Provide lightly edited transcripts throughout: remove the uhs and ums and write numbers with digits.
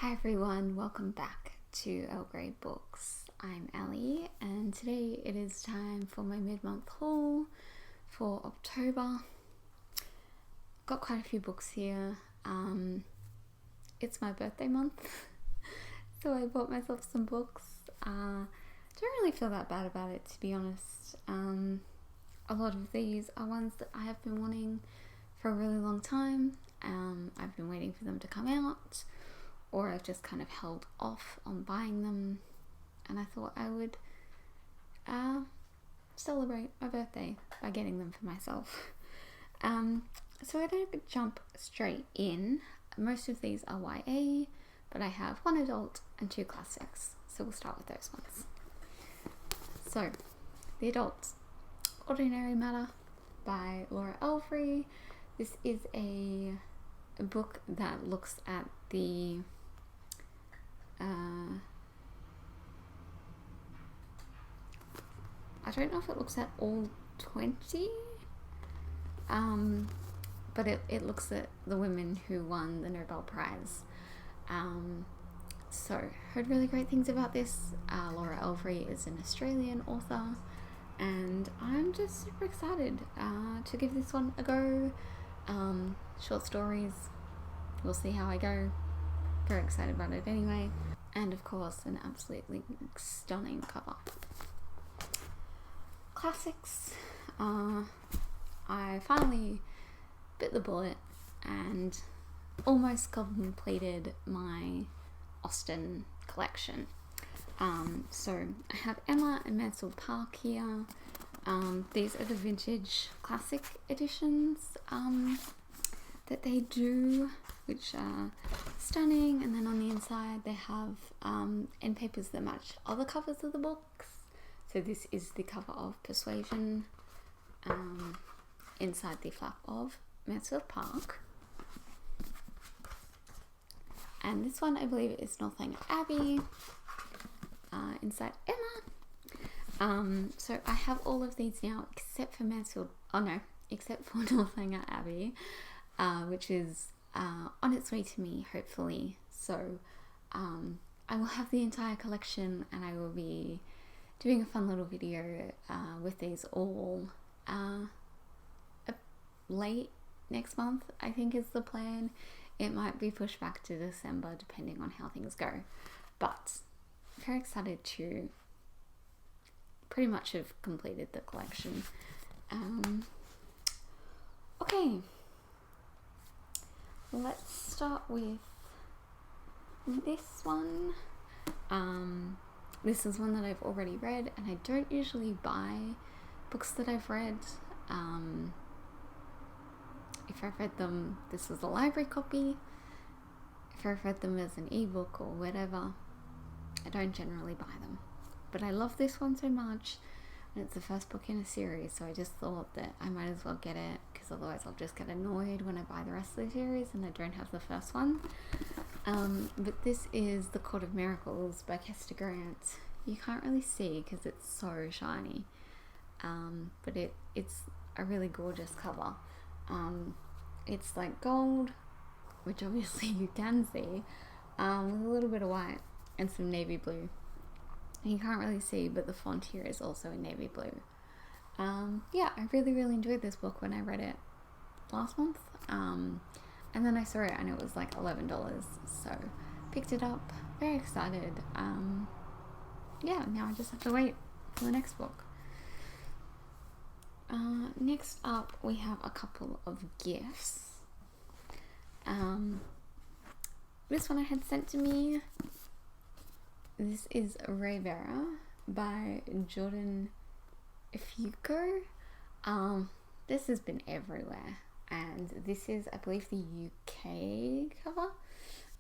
Hi everyone, welcome back to Earl Grey Books. I'm Ali and today it is time for my mid-month haul for October. Got quite a few books here. It's my birthday month, so I bought myself some books. Don't really feel that bad about it, to be honest. A lot of these are ones that I have been wanting for a really long time. I've been waiting for them to come out, or I've just kind of held off on buying them, and I thought I would celebrate my birthday by getting them for myself. So we're going to jump straight in. Most of these are YA, but I have one adult and two classics, so we'll start with those ones. So, the adults, Ordinary Matter by Laura Elfrey. This is a book that looks at the I don't know if it looks at all 20, but it looks at the women who won the Nobel Prize. So, heard really great things about this. Laura Elfrey is an Australian author, and I'm just super excited to give this one a go. Short stories, we'll see how I go. Very excited about it anyway. And of course, an absolutely stunning cover. Classics. I finally bit the bullet and almost completed my Austen collection. So I have Emma and Mansfield Park here. These are the vintage classic editions that they do, which are stunning. And then on the inside they have end papers that match other covers of the books. So this is the cover of Persuasion, inside the flap of Mansfield Park. And this one, I believe, is Northanger Abbey, inside Emma. So I have all of these now except for except for Northanger Abbey, which is on its way to me, hopefully. So I will have the entire collection, and I will be doing a fun little video with these all late next month, I think is the plan. It might be pushed back to December depending on how things go, but very excited to pretty much have completed the collection. Okay, let's start with this one. This is one that I've already read, and I don't usually buy books that I've read. If I've read them, this is a library copy. If I've read them as an ebook or whatever, I don't generally buy them. But I love this one so much, and it's the first book in a series, so I just thought that I might as well get it, because otherwise I'll just get annoyed when I buy the rest of the series and I don't have the first one. But this is The Court of Miracles by Kester Grant. You can't really see because it's so shiny, but it's a really gorgeous cover. It's like gold, which obviously you can see, with a little bit of white and some navy blue. You can't really see, but the font here is also in navy blue. Yeah, I really enjoyed this book when I read it last month, and then I saw it and it was like $11, so picked it up, very excited. Yeah, now I just have to wait for the next book. Next up we have a couple of gifts. This one I had sent to me. This is Raybearer by Jordan Ifueko. This has been everywhere, and this is, I believe, the UK cover,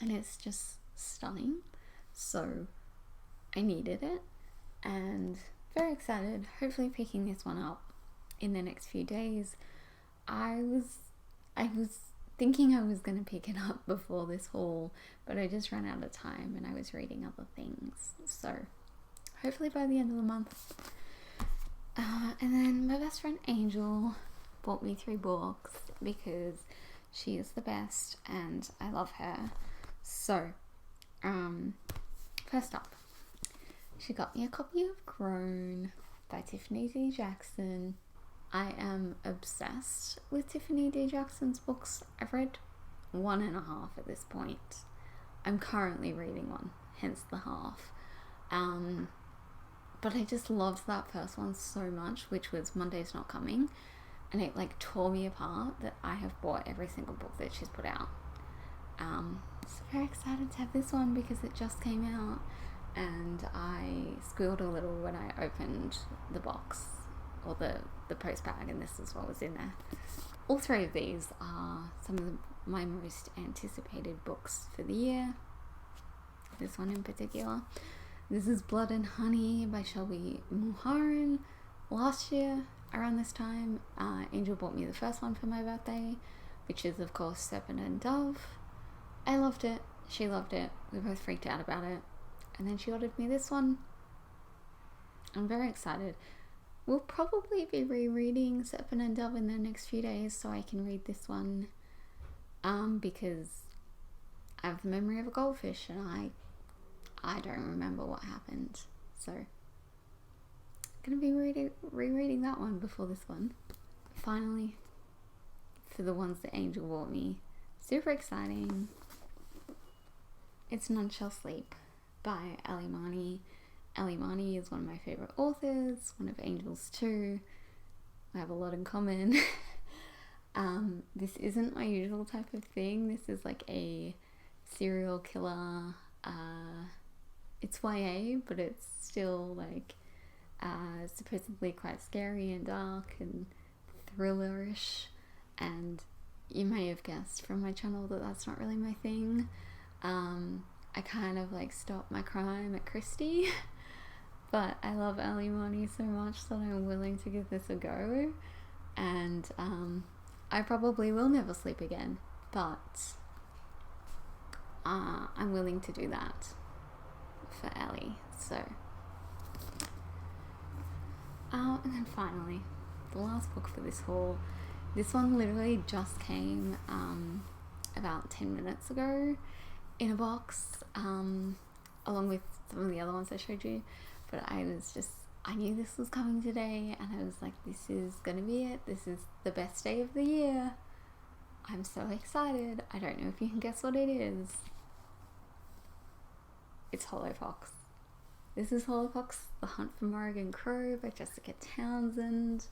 and it's just stunning. So I needed it, and very excited, hopefully picking this one up in the next few days. I was thinking I was going to pick it up before this haul, but I just ran out of time and I was reading other things. So hopefully by the end of the month. And then my best friend Angel bought me 3 books because she is the best and I love her. So First up, she got me a copy of Grown by Tiffany D. Jackson. I am obsessed with Tiffany D. Jackson's books. I've read 1.5 at this point. I'm currently reading one, hence the half. But I just loved that first one so much, which was Monday's Not Coming. And it like tore me apart that I have bought every single book that she's put out. So very excited to have this one because it just came out, and I squealed a little when I opened the box or the post bag, and this is what was in there. All 3 of these are some of my most anticipated books for the year. This one in particular. This is Blood and Honey by Shelby Mulholland. Last year, around this time, Angel bought me the first one for my birthday, which is of course Serpent and Dove. I loved it. She loved it. We both freaked out about it. And then she ordered me this one. I'm very excited. We'll probably be rereading Serpent and Dove in the next few days so I can read this one. Because I have the memory of a goldfish and I don't remember what happened. So I'm going to be rereading that one before this one. Finally, for the ones that Angel bought me. Super exciting. It's None Shall Sleep by Ali Marney. Ali Marney is one of my favourite authors, one of Angel's too. We have a lot in common. This isn't my usual type of thing. This is like a serial killer. It's YA, but it's still like supposedly quite scary and dark and thrillerish. And you may have guessed from my channel that that's not really my thing. I kind of like stop my crime at Christie, but I love Ali Marney so much that I'm willing to give this a go, and I probably will never sleep again, but I'm willing to do that for Ali. So and then finally, the last book for this haul. This one literally just came about 10 minutes ago in a box, along with some of the other ones I showed you, but I knew this was coming today, and I was like, this is gonna be it. This is the best day of the year. I'm so excited. I don't know if you can guess what it is. It's Hollow Fox. This is Hollow Fox, The Hunt for Morrigan Crow by Jessica Townsend.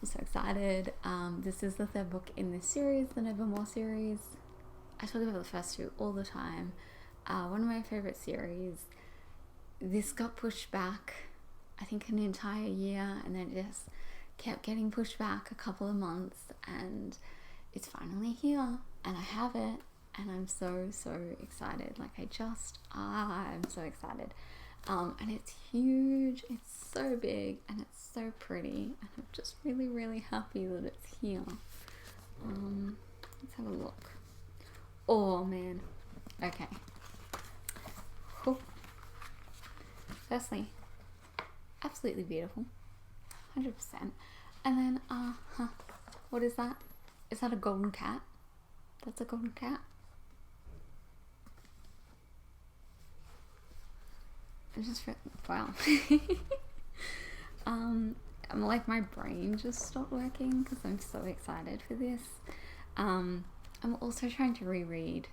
I'm so excited. This is the 3rd book in this series, the Nevermore series. I talk about the first 2 all the time. One of my favourite series. This got pushed back, I think, an entire year, and then it just kept getting pushed back a couple of months, and it's finally here, and I have it, and I'm so excited. Like, I'm so excited. And it's huge, it's so big, and it's so pretty, and I'm just really happy that it's here. Let's have a look. Oh man. Okay. Cool. Firstly, absolutely beautiful. 100%. And then, what is that? Is that a golden cat? That's a golden cat? I just feel, wow. I'm like, my brain just stopped working because I'm so excited for this. I'm also trying to reread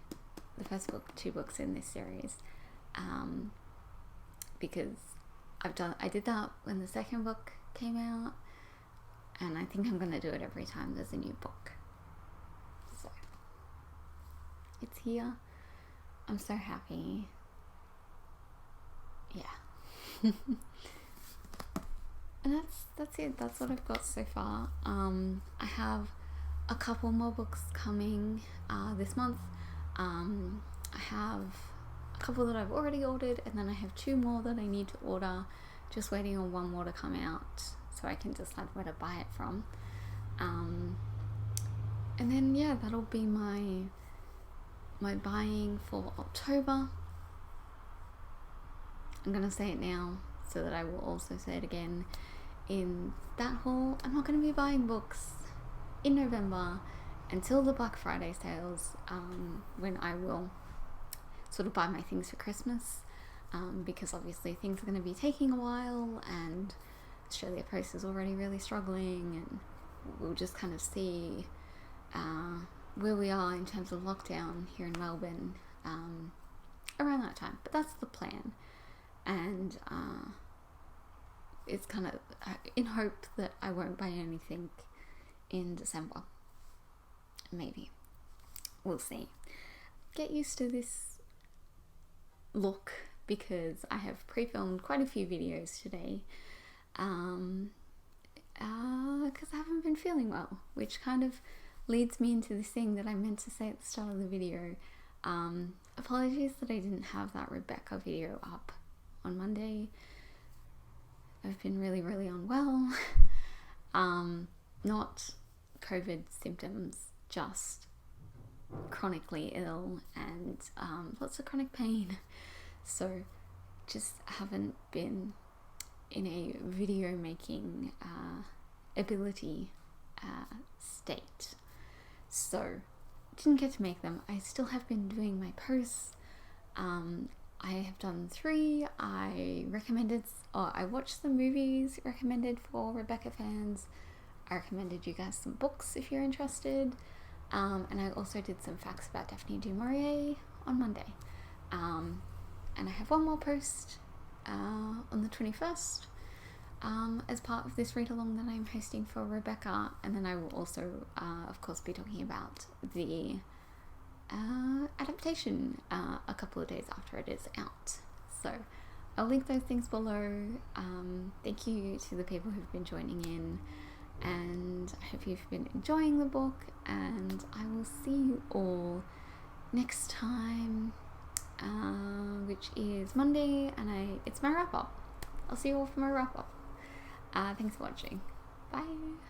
the first 2 books in this series, because I did that when the 2nd book came out, and I think I'm gonna do it every time there's a new book. So it's here. I'm so happy. Yeah. And that's it. That's what I've got so far. I have a couple more books coming this month. I have a couple that I've already ordered, and then I have 2 more that I need to order, just waiting on 1 more to come out so I can decide where to buy it from. And then yeah, that'll be my buying for October. I'm gonna say it now so that I will also say it again in that haul. I'm not gonna be buying books in November until the Black Friday sales, when I will sort of buy my things for Christmas, because obviously things are going to be taking a while, and Australia Post is already really struggling, and we'll just kind of see where we are in terms of lockdown here in Melbourne around that time. But that's the plan, and it's kind of in hope that I won't buy anything in December. Maybe. We'll see. Get used to this look because I have pre-filmed quite a few videos today because I haven't been feeling well, which kind of leads me into this thing that I meant to say at the start of the video. Apologies that I didn't have that Rebecca video up on Monday. I've been really, really unwell. Not COVID symptoms, just chronically ill and lots of chronic pain. So just haven't been in a video making ability state. So didn't get to make them. I still have been doing my posts. I have done 3. I watched the movies recommended for Rebecca fans. I recommended you guys some books if you're interested. And I also did some facts about Daphne du Maurier on Monday. And I have one more post on the 21st as part of this read-along that I'm hosting for Rebecca. And then I will also, of course, be talking about the adaptation a couple of days after it is out. So I'll link those things below. Thank you to the people who've been joining in, and I hope you've been enjoying the book, and I will see you all next time, which is Monday, and it's my wrap-up. I'll see you all for my wrap-up. Thanks for watching. Bye.